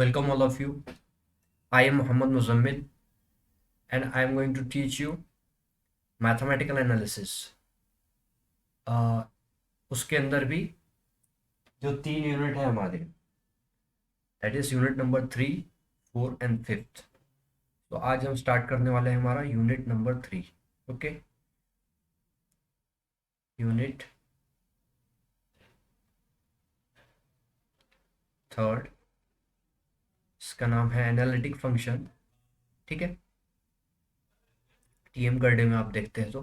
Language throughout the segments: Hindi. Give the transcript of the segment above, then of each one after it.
Welcome all of you. I am Muhammad Muzammil and I am going to teach you mathematical analysis. उसके अंदर भी जो 3 यूनिट है हमारे, that is unit number 3, 4 and 5th. तो आज हम स्टार्ट करने वाले हैं हमारा unit number 3. Okay, unit third, इसका नाम है एनालिटिक फंक्शन. ठीक है, टीएम करडे में आप देखते हैं तो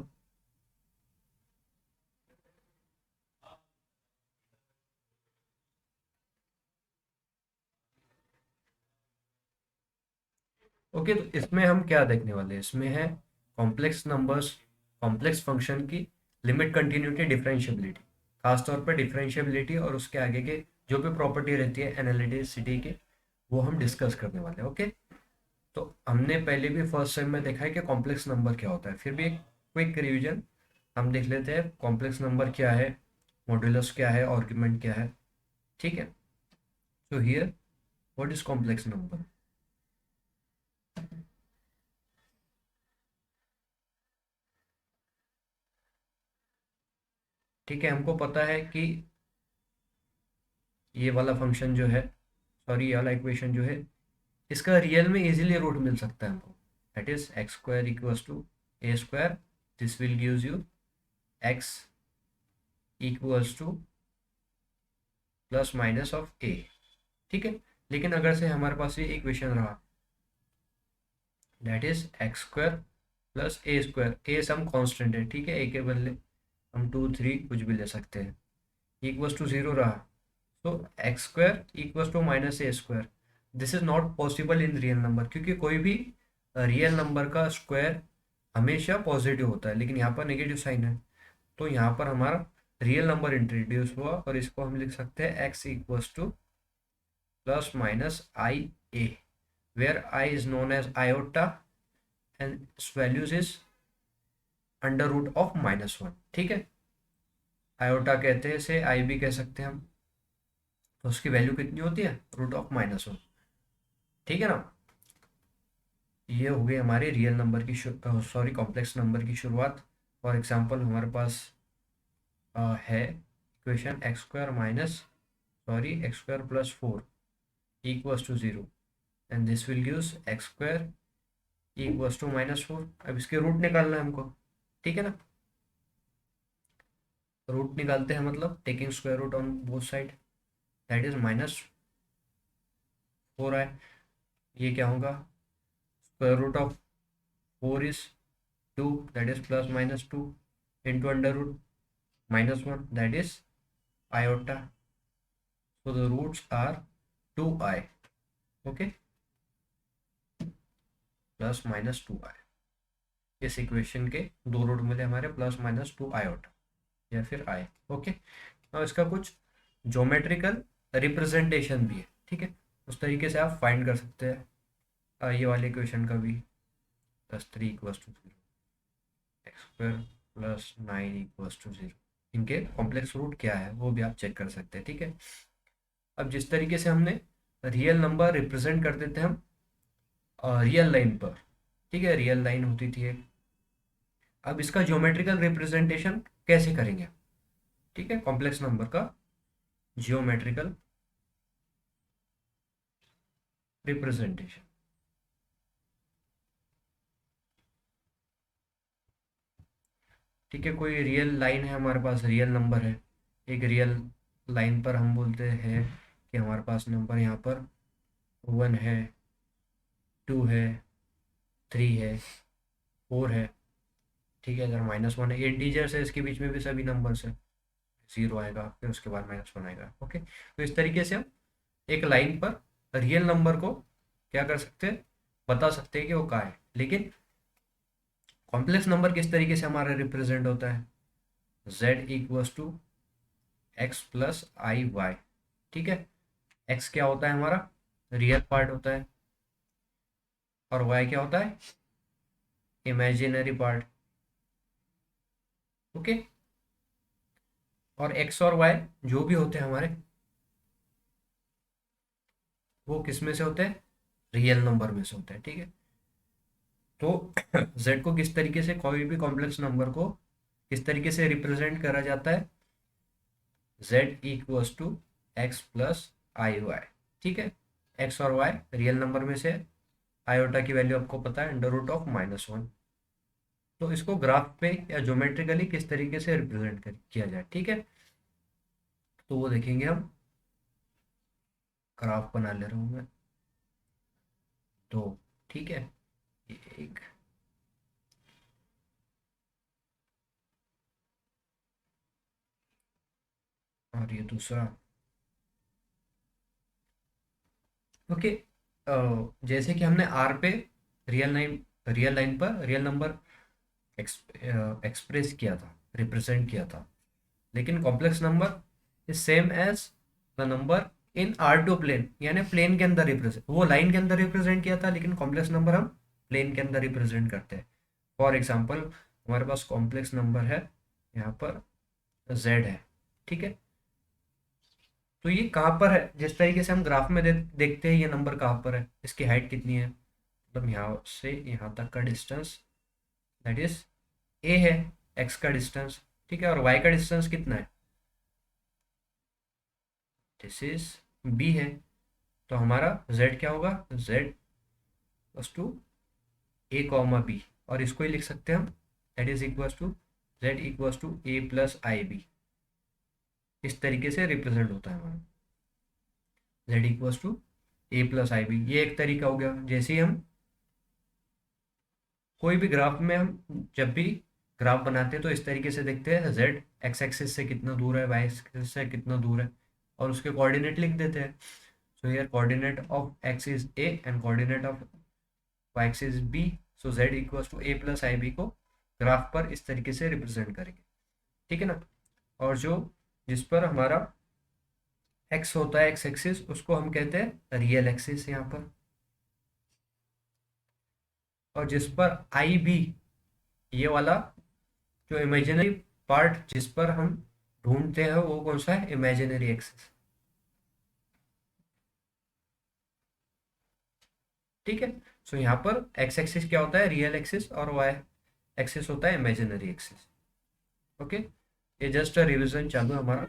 ओके. तो इसमें हम क्या देखने वाले हैं, इसमें है कॉम्प्लेक्स नंबर्स, कॉम्प्लेक्स फंक्शन की लिमिट, कंटिन्यूटी, डिफरेंशियबिलिटी. खासतौर पर डिफरेंशियबिलिटी और उसके आगे के जो भी प्रॉपर्टी रहती है एनालिटिसिटी की, वो हम डिस्कस करने वाले हैं. ओके, तो हमने पहले भी फर्स्ट सेम में देखा है कि कॉम्प्लेक्स नंबर क्या होता है. फिर भी एक क्विक रिवीजन हम देख लेते हैं. कॉम्प्लेक्स नंबर क्या है, मॉड्यूलस क्या है, आर्गुमेंट क्या है. ठीक है, so here what is complex number. ठीक है, हमको पता है कि ये वाला फंक्शन जो है, सॉरी ये वाला इक्वेशन जो है, इसका रियल में इजीली रूट मिल सकता है हमको. That is x square equals to A square. This will gives you X equals to plus minus of A. ठीक है, लेकिन अगर से हमारे पास ये इक्वेशन रहा, that is x square plus a square. A some constant है. ठीक है, ए के बदले हम 2 3 कुछ भी ले सकते हैं. इक्वल्स टू जीरो रहा, तो x square equals to minus a square. This is not possible in real number, क्योंकि कोई भी रियल नंबर का स्क्वायर हमेशा पॉजिटिव होता है, लेकिन यहाँ पर नेगेटिव साइन है. तो यहाँ पर हमारा रियल नंबर इंट्रोड्यूस हुआ और इसको हम लिख सकते हैं x equals to plus minus i a, where i is known as iota and values is under root of -1. ठीक है, आयोटा कहते हैं इसे, आई भी कह सकते हैं हम. तो उसकी वैल्यू कितनी होती है, रूट ऑफ -1. ठीक है ना. ये हो गई हमारी रियल नंबर की सॉरी कॉम्प्लेक्स नंबर की शुरुआत. फॉर एग्जांपल हमारे पास है equation x square minus, sorry x square plus 4 equals to 0, and this will gives x square equals to -4. अब इसके रूट निकालना है हमको. ठीक है ना, रूट निकालते हैं मतलब taking square root on both side, that is -4 है. ये क्या होगा, square root of 4 is 2, that is plus -2 into under root -1, that is iota. So the roots are 2i. Okay, plus minus 2i. इस इक्वेशन के दो रूट मिले हमारे, प्लस माइनस 2 आयोटा या फिर i. ओके, और इसका कुछ ज्योमेट्रिकल रिप्रेजेंटेशन भी है. ठीक है, उस तरीके से आप फाइंड कर सकते हैं ये वाले इक्वेशन का भी. Plus 3 equals to 0, x square plus 9 equals to 0. इनके कॉम्प्लेक्स रूट क्या है वो भी आप चेक कर सकते हैं. ठीक है, अब जिस तरीके से हमने रियल नंबर रिप्रेजेंट कर देते हैं हम रियल लाइन पर. ठीक है, रियल लाइन होती थी एक. अब इसका ज्योमेट्रिकल रिप्रेजेंटेशन कैसे करेंगे. ठीक है, कॉम्प्लेक्स नंबर का जियोमेट्रिकल रिप्रेजेंटेशन. ठीक है, कोई रियल लाइन है हमारे पास, रियल नंबर है. एक रियल लाइन पर हम बोलते हैं कि हमारे पास नंबर यहाँ पर 1 है, 2 है, 3 है, 4 है. ठीक है, अगर -1 है, इंटीजर्स है, इसके बीच में भी सभी नंबर्स है. 0 आएगा, फिर उसके बाद -1 आएगा. ओके, तो इस तरीके से हम एक लाइन पर रियल नंबर को क्या कर सकते हैं, बता सकते हैं कि वो कहाँ है. लेकिन कॉम्प्लेक्स नंबर किस तरीके से हमारा रिप्रेजेंट होता है, z equals to x plus i y. ठीक है, x क्या होता है हमारा, रियल पार्ट होता है, और y क्या होता है, इमेजिनरी पार्ट. ओके, और x और y जो भी होते हैं हमारे, वो किस में से होते हैं, रियल नंबर में से होते हैं, ठीक है। तो z को किस तरीके से, कोई भी कॉम्प्लेक्स नंबर को किस तरीके से रिप्रेजेंट करा जाता है, z equals to x plus i y, ठीक है। x और y रियल नंबर में से, आयोटा की वैल्यू आपको पता है √(-1). तो इसको ग्राफ पे या ज्योमेट्रिकली किस तरीके से रिप्रेजेंट किया जाए, ठीक है। तो वो देखेंगे हम, ग्राफ बना ले रहा हूँ मैं, तो ठीक है, ये एक, और ये दूसरा। ओके, जैसे कि हमने आर पे रियल लाइन पर रियल नंबर एक्सप्रेस किया था, रिप्रेजेंट किया था, लेकिन complex number is same as the number in R2 plane, यानी प्लेन के अंदर रिप्रेजेंट, वो लाइन के अंदर रिप्रेजेंट किया था, लेकिन कॉम्प्लेक्स नंबर हम प्लेन के अंदर रिप्रेजेंट करते हैं। फॉर एग्जाम्पल, हमारे पास कॉम्प्लेक्स नंबर है यहाँ पर z है, ठीक है। तो ये कहाँ पर है, जिस तरीके से हम ग्राफ में देखते हैं ये नंबर कहाँ पर है, इसकी हाइट कितनी है, मतलब यहाँ से यहाँ तक का डिस्टेंस, दैट इज a है, x का डिस्टेंस, ठीक है, और y का डिस्टेंस कितना है, दिस इज b है। तो हमारा z क्या होगा, z equals to a comma b, और इसको ही लिख सकते हैं हम, that is equals to z equals to a plus i b. इस तरीके से रिप्रेजेंट होता है हमारा z equals to a plus i b. ये एक तरीका हो गया। जैसे ही हम कोई भी ग्राफ में, हम जब भी ग्राफ बनाते हैं तो इस तरीके से देखते हैं, z एक्स एक्सिस से कितना दूर है, वाई एक्सिस से कितना दूर है, और उसके कोऑर्डिनेट लिख देते हैं। So here coordinate of x is a and coordinate of y axis is b। So z equals to a plus i b को ग्राफ पर इस तरीके से रिप्रेजेंट करेंगे, ठीक है ना। और जो जिस पर हमारा x होता है, एक्स एक्सिस, उसको हम कहते हैं रियल एक्सिस यहाँ पर। और जिस पर आई बी, ये वाला जो इमेजिनरी पार्ट जिस पर हम ढूंढते हैं, वो कौन सा है, इमेजिनरी एक्सिस, ठीक है। सो यहाँ पर एक्स एक्सिस क्या होता है, रियल एक्सिस, और वाई एक्सिस होता है इमेजिनरी एक्सिस। ओके, ये जस्ट रिवीजन चालू है हमारा।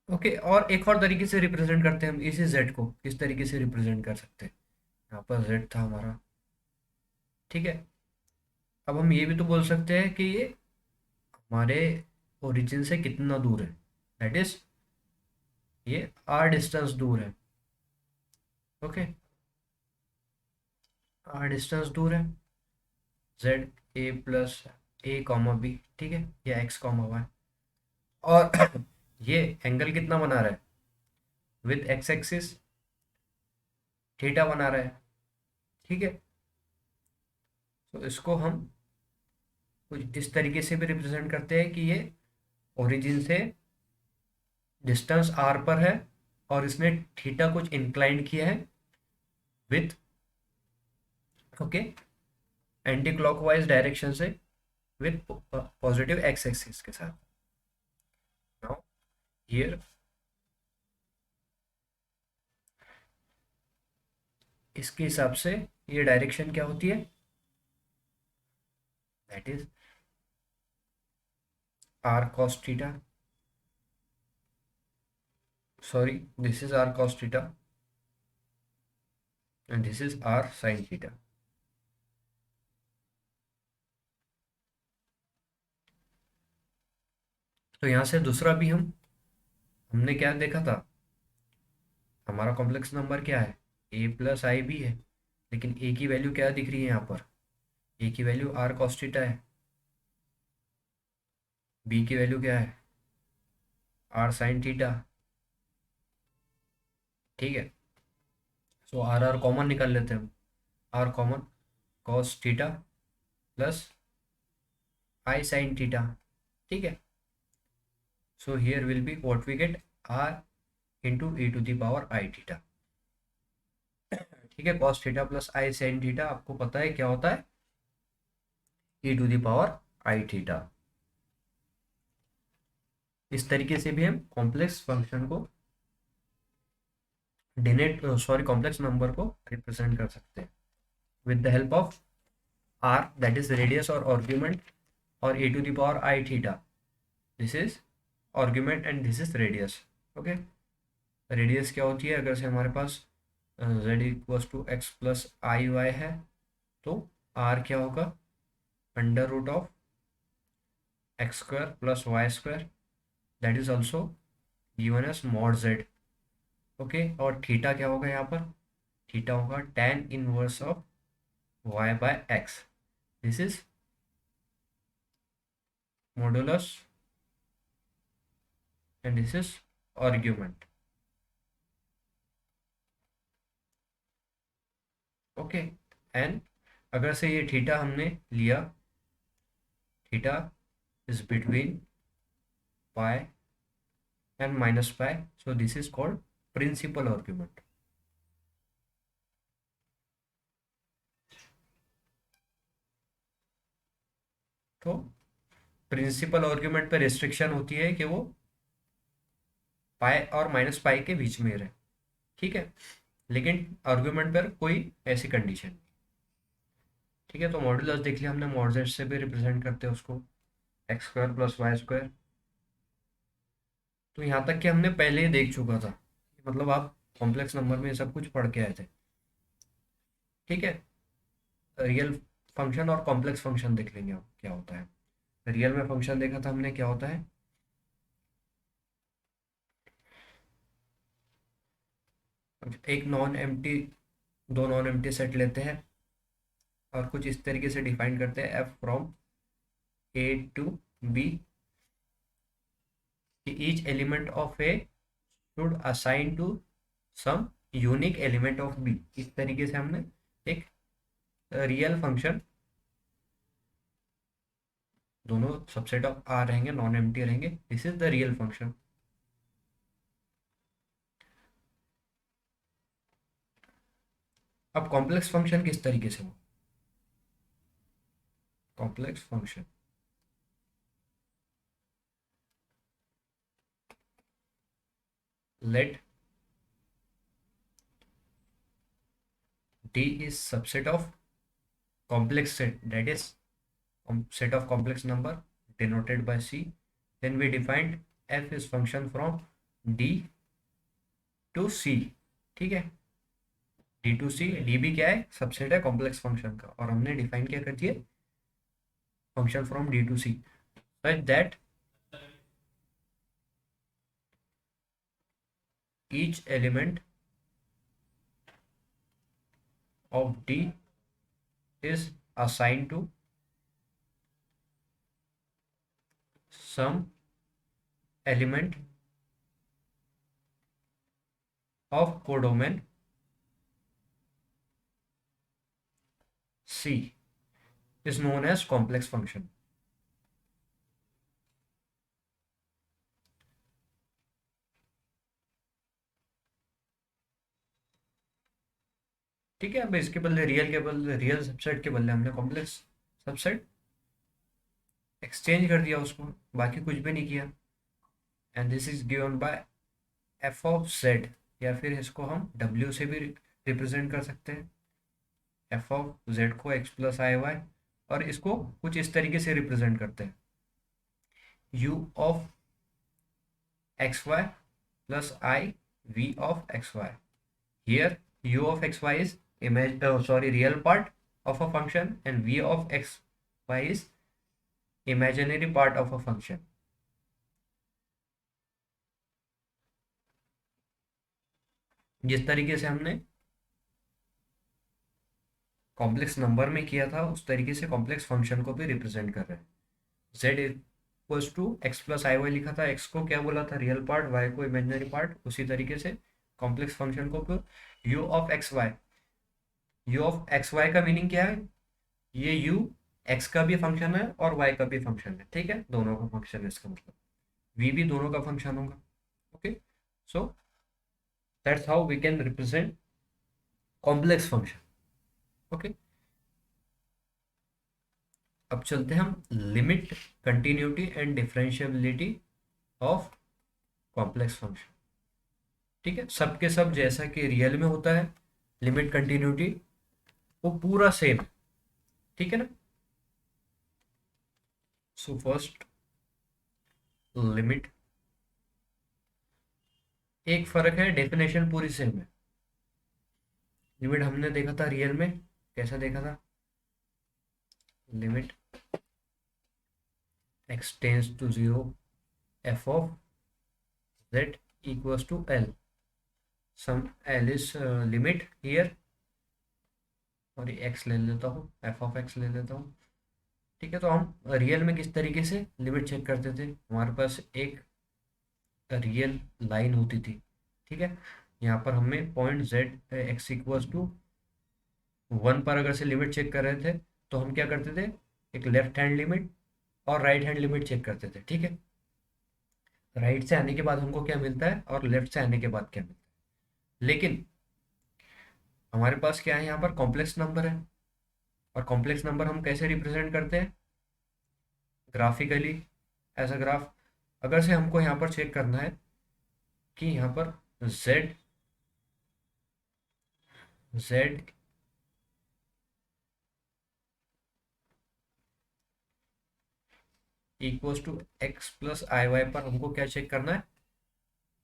ओके, और एक और तरीके से रिप्रेजेंट करते हैं हम इसी जेड को, किस तरीके से रिप्रेजेंट कर सकते हैं। यहाँ पर जेड था हमारा, ठीक है। अब हम ये भी तो बोल सकते हैं कि ये हमारे ओरिजिन से कितना दूर है, दैट इज ये आर डिस्टेंस दूर है। ओके, आर डिस्टेंस दूर है, z a plus a comma b, ठीक है, या एक्स कॉमा वाई। और ये एंगल कितना बना रहा है, विथ एक्स एक्सिस थीटा बना रहा है, ठीक है। तो इसको हम कुछ इस तरीके से भी रिप्रेजेंट करते हैं कि ये ओरिजिन से डिस्टेंस आर पर है, और इसने थीटा कुछ इंक्लाइन किया है with, okay, anti clockwise direction से, विथ पॉजिटिव एक्स एक्सिस के साथ। नाउ हियर इसके हिसाब से ये डायरेक्शन क्या होती है, that is r cos theta, sorry, this is r cos theta and this is r sine theta. तो यहाँ से दूसरा भी हमने क्या देखा था, हमारा कॉम्प्लेक्स नंबर क्या है, ए प्लस आई बी है, लेकिन ए की वैल्यू क्या दिख रही है यहाँ पर, ए की वैल्यू आर कॉस थीटा है, बी की वैल्यू क्या है, आर साइन थीटा, ठीक है। सो आर आर कॉमन निकाल लेते हैं हम, R common, cos theta plus I sine theta, ठीक है। So here will be what we get, R into E to the power I theta, ठीक है। Cos theta plus I sine theta आपको पता है क्या होता है, E to the power I theta. इस तरीके से भी हम कॉम्प्लेक्स फंक्शन को कॉम्प्लेक्स नंबर को रिप्रेजेंट कर सकते हैं with the help of R, that is radius और आर्ग्यूमेंट, और e to the power I theta, this is argument and this is radius. Okay, radius क्या होती है, अगर से हमारे पास z equals to x plus i y है, तो r क्या होगा, under root of x square plus y square, that is also given as mod z। Okay, और थीटा क्या होगा यहाँ पर, थीटा होगा tan inverse of y by x, this is modulus and this is argument. Okay, and अगर से ये थीटा हमने लिया, theta is between pi and minus pi, so this is called principal argument. तो प्रिंसिपल आर्ग्यूमेंट पे रिस्ट्रिक्शन होती है कि वो पाई और माइनस पाई के बीच में रहे, ठीक है, लेकिन आर्ग्यूमेंट पर कोई ऐसी कंडीशन नहीं। ठीक है, तो मॉड्यूलस देख लिया हमने, मॉड z से भी रिप्रेजेंट करते हैं उसको, x square plus y square. तो यहाँ तक कि हमने पहले ही देख चुका था, मतलब आप कॉम्प्लेक्स नंबर में सब कुछ पढ़ के आए थे। ठीक है, रियल फंक्शन और कॉम्प्लेक्स फंक्शन देख लेंगे अब क्या होता है। रियल में फंक्शन देखा था हमने, क्या होता है, एक नॉन एम्प्टी, दो नॉन एम्प्टी सेट लेते हैं और कुछ इस तरीके से डिफाइन करते हैं f from A to B, each element of A should assign to some unique element of B. इस तरीके से हमने एक रियल फंक्शन, दोनों सबसेट ऑफ आर रहेंगे, नॉन एम्प्टी रहेंगे, this is the real function. अब कॉम्प्लेक्स फंक्शन किस तरीके से हो, complex function, let D is subset of complex set, that is set of complex number denoted by C, then we defined f is function from D to C। ठीक है, D to C, D भी क्या है, सबसेट है कॉम्प्लेक्स फंक्शन का, और हमने डिफाइन क्या कर दिया, function from D to C, such that each element of D is assigned to some element of codomain C is known as complex function। ठीक है, अब इसके बदले रियल के बदले, रियल सबसेट के बदले हमने कॉम्प्लेक्स सबसेट एक्सचेंज कर दिया उसको, बाकी कुछ भी नहीं किया। And this is given by F of Z, या फिर इसको हम डब्ल्यू से भी रिप्रेजेंट कर सकते हैं, एफ ऑफ जेड को एक्स प्लस आई वाई, और इसको कुछ इस तरीके से रिप्रेजेंट करते हैं, u of x y plus i v of x y. Here u of x y is real part of a function, and v of x y is imaginary part of a function। जिस तरीके से हमने कॉम्प्लेक्स नंबर में किया था, उस तरीके से कॉम्प्लेक्स फंक्शन को भी रिप्रेजेंट कर रहे हैं। z equals to x plus i y लिखा था, x को क्या बोला था, रियल पार्ट, y को इमेजिनरी पार्ट, उसी तरीके से कॉम्प्लेक्स फंक्शन को u of x y, u of x y का मीनिंग क्या है, ये u x का भी फंक्शन है और y का भी फंक्शन है, ठीक है, दोनों का फंक्शन है, इसका मतलब v भी दोनों का फंक्शन होगा। Okay, so that's how we can represent complex function. Okay, अब चलते हैं हम limit, continuity and differentiability of complex function. ठीक है, सबके सब जैसा कि रियल में होता है, लिमिट कंटिन्यूटी वो पूरा सेम है, ठीक है ना। सो फर्स्ट लिमिट, एक फर्क है, डेफिनेशन पूरी सेम है। लिमिट हमने देखा था रियल में, कैसा देखा था, limit x tends to zero f of z equals to l, some l is limit here, और ये x ले लेता हूँ, f ऑफ x ले लेता हूँ। ठीक है, तो हम रियल में किस तरीके से लिमिट चेक करते थे, हमारे पास एक रियल लाइन होती थी, ठीक है। यहाँ पर हमें point z x equals to one पर अगर से लिमिट चेक कर रहे थे, तो हम क्या करते थे, एक लेफ्ट हैंड लिमिट और राइट हैंड लिमिट चेक करते थे, ठीक है। राइट से आने के बाद हमको क्या मिलता है और लेफ्ट से आने के बाद क्या मिलता है, लेकिन हमारे पास क्या है, यहाँ पर कॉम्प्लेक्स नंबर है, और कॉम्प्लेक्स नंबर हम कैसे रिप्रेजेंट करते हैं, ग्राफिकली, एज अ ग्राफ। अगर से हमको यहाँ पर चेक करना है कि यहाँ पर z z equals to x plus i y पर हमको क्या चेक करना है,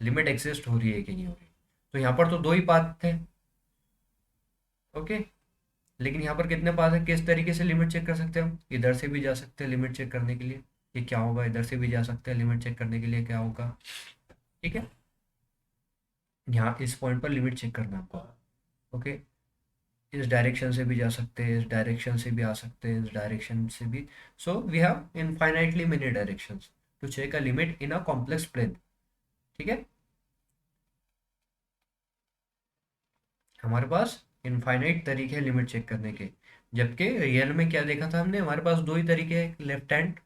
लिमिट एग्जिस्ट हो रही है कि नहीं हो रही। तो यहाँ पर तो दो ही पाथ थे, ओके, लेकिन यहाँ पर कितने पाथ है, किस तरीके से लिमिट चेक कर सकते हैं हम, इधर से भी जा सकते हैं लिमिट चेक करने के लिए, ये क्या होगा, इधर से भी जा सकते हैं लिमिट चेक करने के लिए, क्या होगा, ठीक है। यहाँ इस पॉइंट पर लिमिट चेक करना है हमको, ओके। इस डायरेक्शन से भी जा सकते हैं, इस डायरेक्शन से भी आ सकते हैं, इस डायरेक्शन से भी। So we have infinitely many directions to check a limit in a complex plane, ठीक है। हमारे पास इनफाइनाइट तरीके हैं लिमिट चेक करने के, जबकि रियल में क्या देखा था हमने, हमारे पास दो ही तरीके हैं, एक लेफ्ट हैंड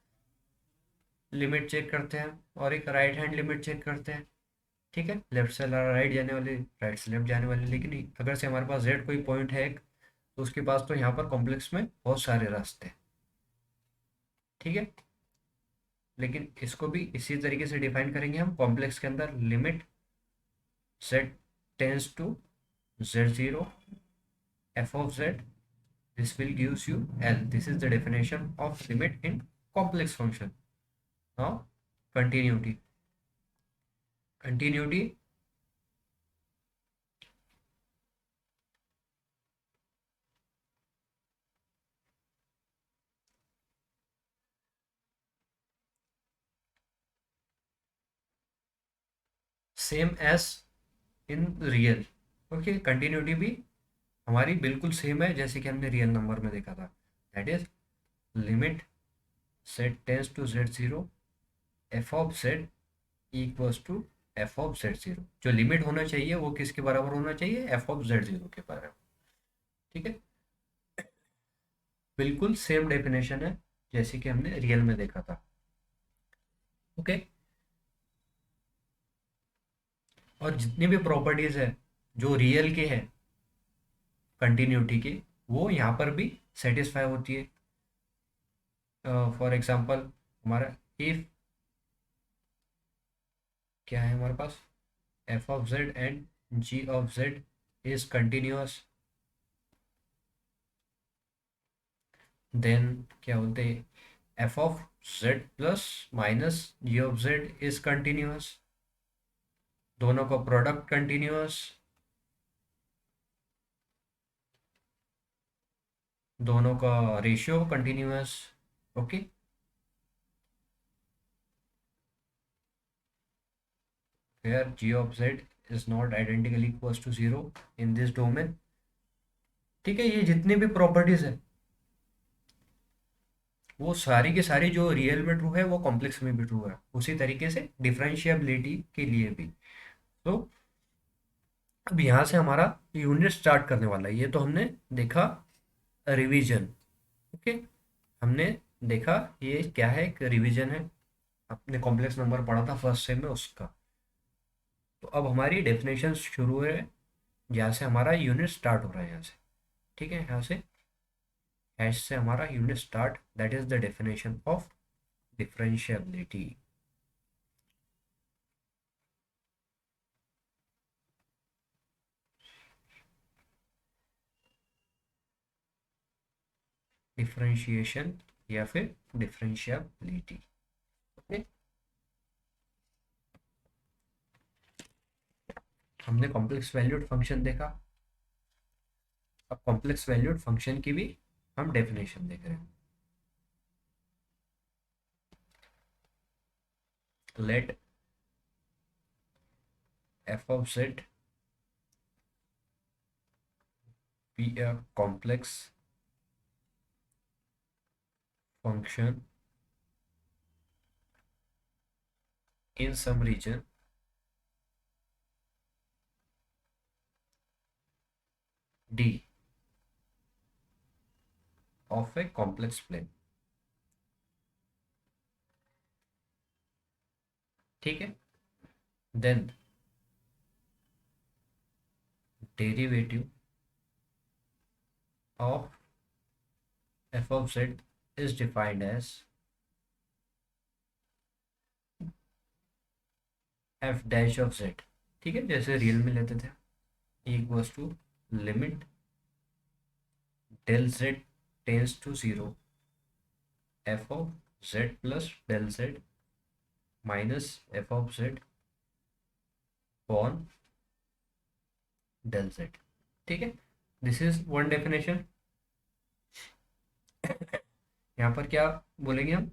लिमिट चेक करते हैं और एक राइट हैंड लिमिट चेक करते हैं, ठीक है। लेफ्ट से राइट जाने वाली, राइट से लेफ्ट जाने वाली, लेकिन अगर से हमारे पास जेड कोई पॉइंट है एक, तो उसके पास तो यहाँ पर कॉम्प्लेक्स में बहुत सारे रास्ते हैं, ठीक है। लेकिन इसको भी इसी तरीके से डिफाइन करेंगे हम, कॉम्प्लेक्स के अंदर limit z tends to z0 f of z, this will gives you l, this is the definition of limit in complex function. Now continuity same as in real, okay. Continuity भी हमारी बिल्कुल सेम है जैसे कि हमने रियल नंबर में देखा था, that is limit z tends to z0 f of z equals to f of z0। जो लिमिट होना चाहिए वो किसके बराबर होना चाहिए, f ऑफ z0 के बराबर, ठीक है। बिल्कुल सेम डेफिनेशन है जैसे कि हमने रियल में देखा था, ओके। और जितनी भी प्रॉपर्टीज है जो रियल के हैं कंटिन्यूटी के, वो यहाँ पर भी सेटिस्फाई होती है। फॉर एग्जांपल हमारा इफ क्या है हमारे पास, f of z and g of z is continuous, then क्या बोलते हैं, f of z plus minus g of z is continuous, दोनों का प्रोडक्ट कंटिन्यूअस, दोनों का ratio continuous, okay. where g of z is not identical equals to 0 in this domain, ठीक है। ये जितनी भी प्रॉपर्टीज है वो सारी की सारी जो रियल में ट्रू है वो कॉम्प्लेक्स में भी ट्रू है, उसी तरीके से डिफरेंशिएबिलिटी के लिए भी। तो अब यहाँ से हमारा यूनिट स्टार्ट करने वाला है, ये तो हमने देखा रिवीजन, ओके। हमने देखा ये क्या है, एक रिवीजन है, अपने कॉम्प्लेक्स नंबर पढ़ा था फर्स्ट सेम में उसका। तो अब हमारी डेफिनेशन शुरू है, जहाँ से हमारा यूनिट स्टार्ट हो रहा है, यहाँ से, ठीक है। यहाँ से हैश से हमारा unit start, that is the definition of differentiability. Differentiation या फिर डिफरेंशियबिलिटी। ओके, हमने कॉम्प्लेक्स वैल्यूड फंक्शन देखा, अब कॉम्प्लेक्स वैल्यूड फंक्शन की भी हम डेफिनेशन देख रहे हैं। Let f of z be a complex function in some region D of a complex plane। ठीक है, then derivative of f of z is defined as f dash of z। ठीक है, जैसे रियल में लेते थे, equals to limit del z tends to 0 f of z plus del z minus f of z upon del z। ठीक है, दिस इज वन डेफिनेशन। यहाँ पर क्या बोलेंगे हम,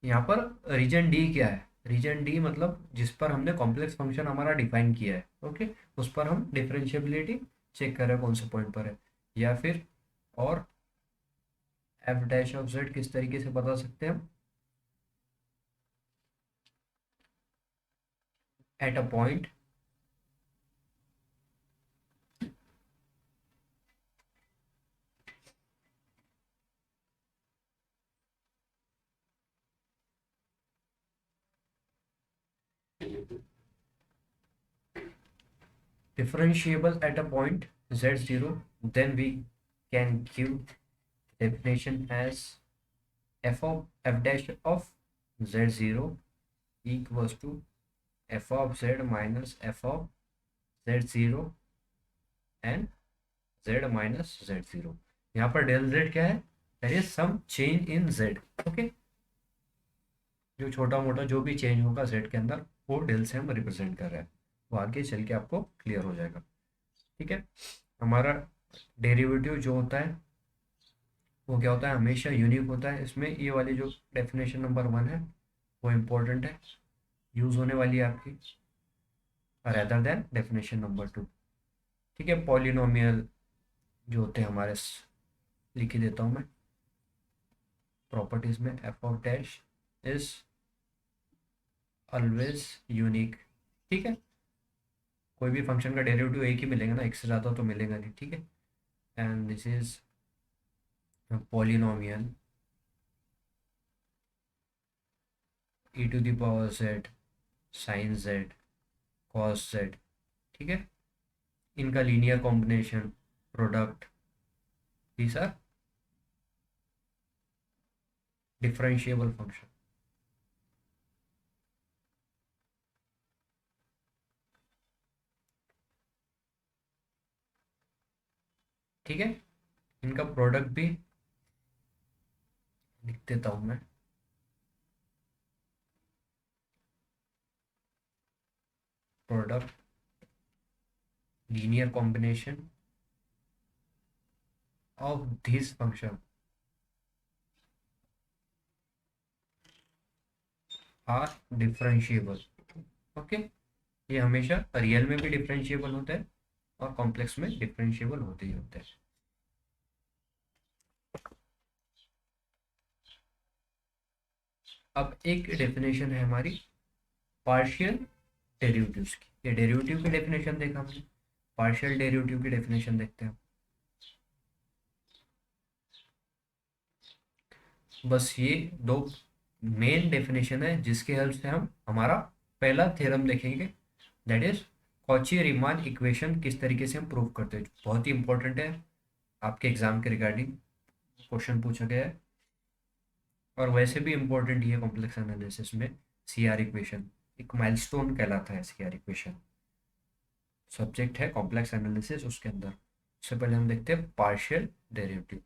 यहाँ पर रीजन डी क्या है, रीजन डी मतलब जिस पर हमने कॉम्प्लेक्स फंक्शन हमारा डिफाइन किया है, ओके, उस पर हम डिफरेंशिएबिलिटी चेक कर रहे हैं कौन से पॉइंट पर है, या फिर और एफ डैश ऑफ जेड किस तरीके से बता सकते हैं हम, at a point differentiable at a point z0, then we can give definition as f dash of z0 equals to f of z minus f of z0 and z minus z0। यहाँ पर del z क्या है, that is some change in z। Okay, जो छोटा मोटा जो भी चेंज होगा z के अंदर वो del से हम रिप्रेजेंट कर रहे हैं, वो आगे चल के आपको क्लियर हो जाएगा। ठीक है, हमारा डेरिवेटिव जो होता है वो क्या होता है, हमेशा यूनिक होता है। इसमें ये वाली जो डेफिनेशन नंबर 1 है वो इम्पोर्टेंट है, यूज़ होने वाली है आपकी, रेदर देन डेफिनेशन नंबर 2। ठीक है, पॉलिनोमियल जो होते हैं हमारे, लिख ही देता हूँ मैं, प्रॉपर्टीज में F of dash is always unique. ठीक है, कोई भी फंक्शन का डेरिवेटिव एक ही मिलेगा ना, एक से ज़्यादा तो मिलेगा नहीं। ठीक है, and this is polynomial e to the power z sine z cos z। ठीक है, इनका linear combination, product, these are differentiable function. ठीक है, इनका प्रोडक्ट भी लिख देता हूँ मैं, product linear combination of this function are differentiable. Okay, ये हमेशा रियल में भी डिफरेंशिएबल होता है और कॉम्प्लेक्स में डिफरेंशिएबल होते ही होते हैं। अब एक डेफिनेशन है हमारी पार्शियल डेरिवेटिव्स की, ये डेरिवेटिव की डेफिनेशन देखा हमने, पार्शियल डेरिवेटिव की डेफिनेशन देखते हैं। बस ये दो मेन डेफिनेशन है जिसके हेल्प से हम हमारा पहला थ्योरम देखेंगे, that is Cauchy Riemann equation किस तरीके से हम प्रूव करते हैं। बहुत ही इंपॉर्टेंट है, आपके एग्जाम के रिगार्डिंग क्वेश्चन पूछा गया है, और वैसे भी इम्पोर्टेंट ये कॉम्प्लेक्स एनालिसिस में सी आर इक्वेशन एक माइलस्टोन कहलाता है। सी आर इक्वेशन सब्जेक्ट है कॉम्प्लेक्स एनालिसिस, उसके अंदर सबसे पहले हम देखते हैं पार्शियल डेरिवेटिव।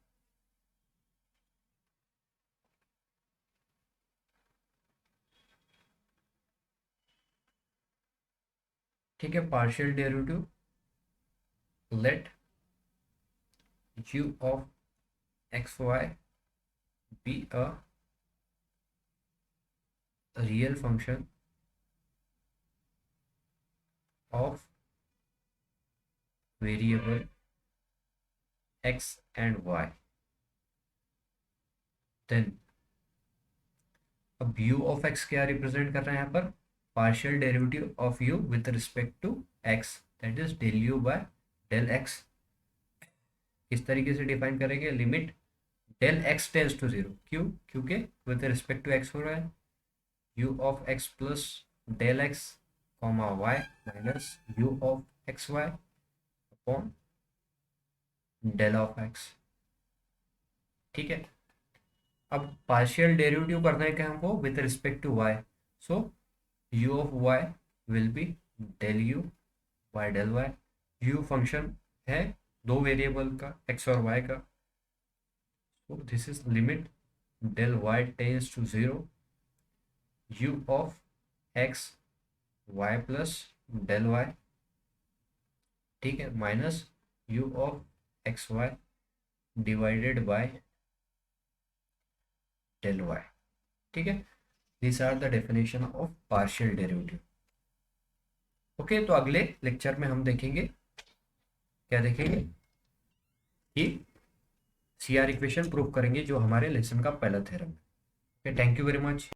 ठीक है, partial derivative, let u of x y be a real function of variable x and y, then अब u of x क्या रिप्रेजेंट कर रहे हैं यहाँ पर, partial derivative of u with respect to x, that is del u by del x। इस तरीके से डिफाइन करेंगे, limit del x tends to zero, क्यों, क्योंकि विथ रिस्पेक्ट टू x हो रहा है, u of x plus del x comma y minus u of x y upon del of x। ठीक है, अब पार्शियल डेरिवेटिव करना है क्या हमको with respect to y, so u of y will be del u by del y। u function है दो वेरिएबल का, x और y का, so this is limit del y tends to 0 u of x y plus del y, ठीक है, minus u of x y divided by del y। ठीक है, this are the definition of partial derivative. Okay, तो अगले लेक्चर में हम देखेंगे, क्या देखेंगे कि CR इक्वेशन प्रूव करेंगे जो हमारे लेसन का पहला थ्योरम है। Thank you very much.